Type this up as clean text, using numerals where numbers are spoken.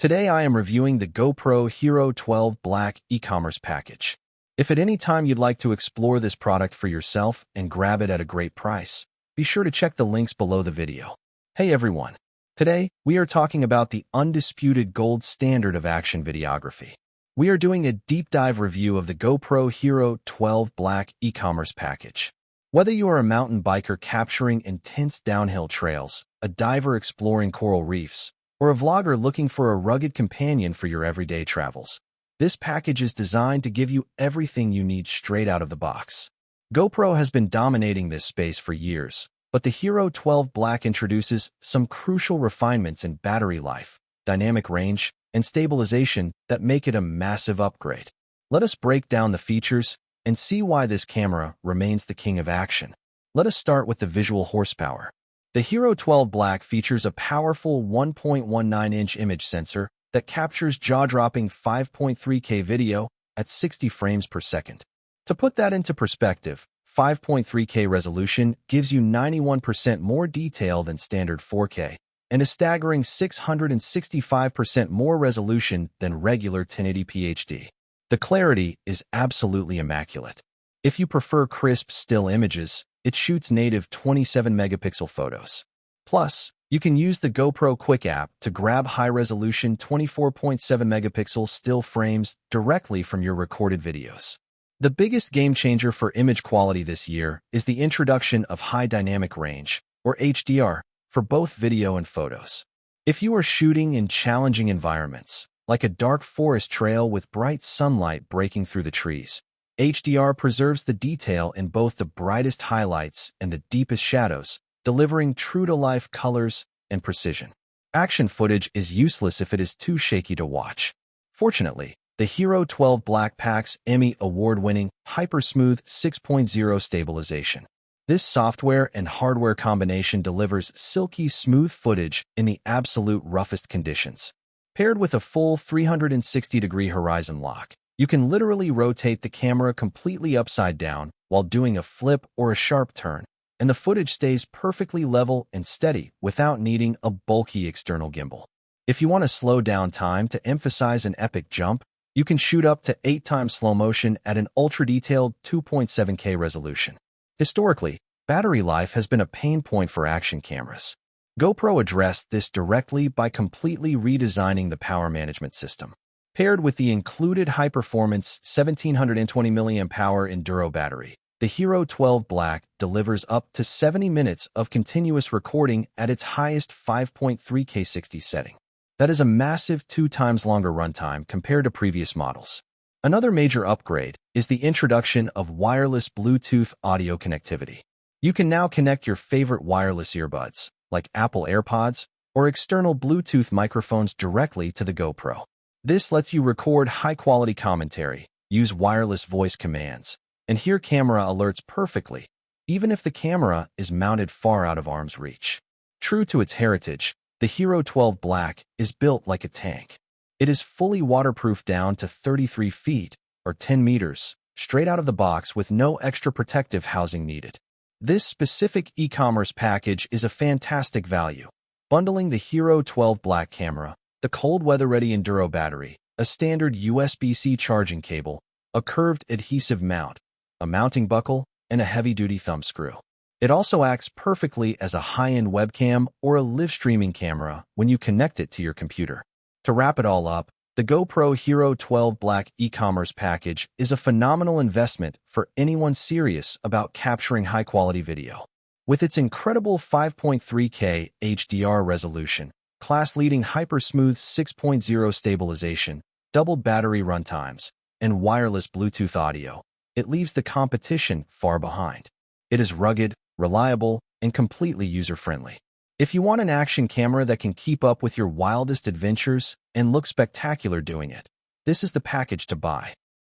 Today I am reviewing the GoPro HERO12 Black e-commerce package. If at any time you'd like to explore this product for yourself and grab it at a great price, be sure to check the links below the video. Hey everyone! Today, we are talking about the undisputed gold standard of action videography. We are doing a deep dive review of the GoPro HERO12 Black e-commerce package. Whether you are a mountain biker capturing intense downhill trails, a diver exploring coral reefs, or a vlogger looking for a rugged companion for your everyday travels, this package is designed to give you everything you need straight out of the box. GoPro has been dominating this space for years, but the HERO12 Black introduces some crucial refinements in battery life, dynamic range, and stabilization that make it a massive upgrade. Let us break down the features and see why this camera remains the king of action. Let us start with the visual horsepower. The HERO12 Black features a powerful 1.19-inch image sensor that captures jaw-dropping 5.3K video at 60 frames per second. To put that into perspective, 5.3K resolution gives you 91% more detail than standard 4K, and a staggering 665% more resolution than regular 1080p HD. The clarity is absolutely immaculate. If you prefer crisp still images, it shoots native 27-megapixel photos. Plus, you can use the GoPro Quick app to grab high-resolution 24.7-megapixel still frames directly from your recorded videos. The biggest game-changer for image quality this year is the introduction of high dynamic range, or HDR, for both video and photos. If you are shooting in challenging environments, like a dark forest trail with bright sunlight breaking through the trees, HDR preserves the detail in both the brightest highlights and the deepest shadows, delivering true-to-life colors and precision. Action footage is useless if it is too shaky to watch. Fortunately, the HERO12 Black packs Emmy Award-winning HyperSmooth 6.0 stabilization. This software and hardware combination delivers silky smooth footage in the absolute roughest conditions. Paired with a full 360-degree horizon lock, you can literally rotate the camera completely upside down while doing a flip or a sharp turn, and the footage stays perfectly level and steady without needing a bulky external gimbal. If you want to slow down time to emphasize an epic jump, you can shoot up to 8 times slow motion at an ultra-detailed 2.7K resolution. Historically, battery life has been a pain point for action cameras. GoPro addressed this directly by completely redesigning the power management system. Paired with the included high-performance 1720 mAh Enduro battery, the HERO12 Black delivers up to 70 minutes of continuous recording at its highest 5.3K 60 setting. That is a massive 2 times longer runtime compared to previous models. Another major upgrade is the introduction of wireless Bluetooth audio connectivity. You can now connect your favorite wireless earbuds, like Apple AirPods, or external Bluetooth microphones directly to the GoPro. This lets you record high-quality commentary, use wireless voice commands, and hear camera alerts perfectly, even if the camera is mounted far out of arm's reach. True to its heritage, the HERO12 Black is built like a tank. It is fully waterproof down to 33 feet, or 10 meters, straight out of the box with no extra protective housing needed. This specific e-commerce package is a fantastic value, bundling the HERO12 Black camera, the cold weather-ready Enduro battery, a standard USB-C charging cable, a curved adhesive mount, a mounting buckle, and a heavy-duty thumb screw. It also acts perfectly as a high-end webcam or a live streaming camera when you connect it to your computer. To wrap it all up, the GoPro HERO12 Black e-commerce package is a phenomenal investment for anyone serious about capturing high-quality video. With its incredible 5.3K HDR resolution, class-leading HyperSmooth 6.0 stabilization, double battery runtimes, and wireless Bluetooth audio, it leaves the competition far behind. It is rugged, reliable, and completely user-friendly. If you want an action camera that can keep up with your wildest adventures and look spectacular doing it, this is the package to buy.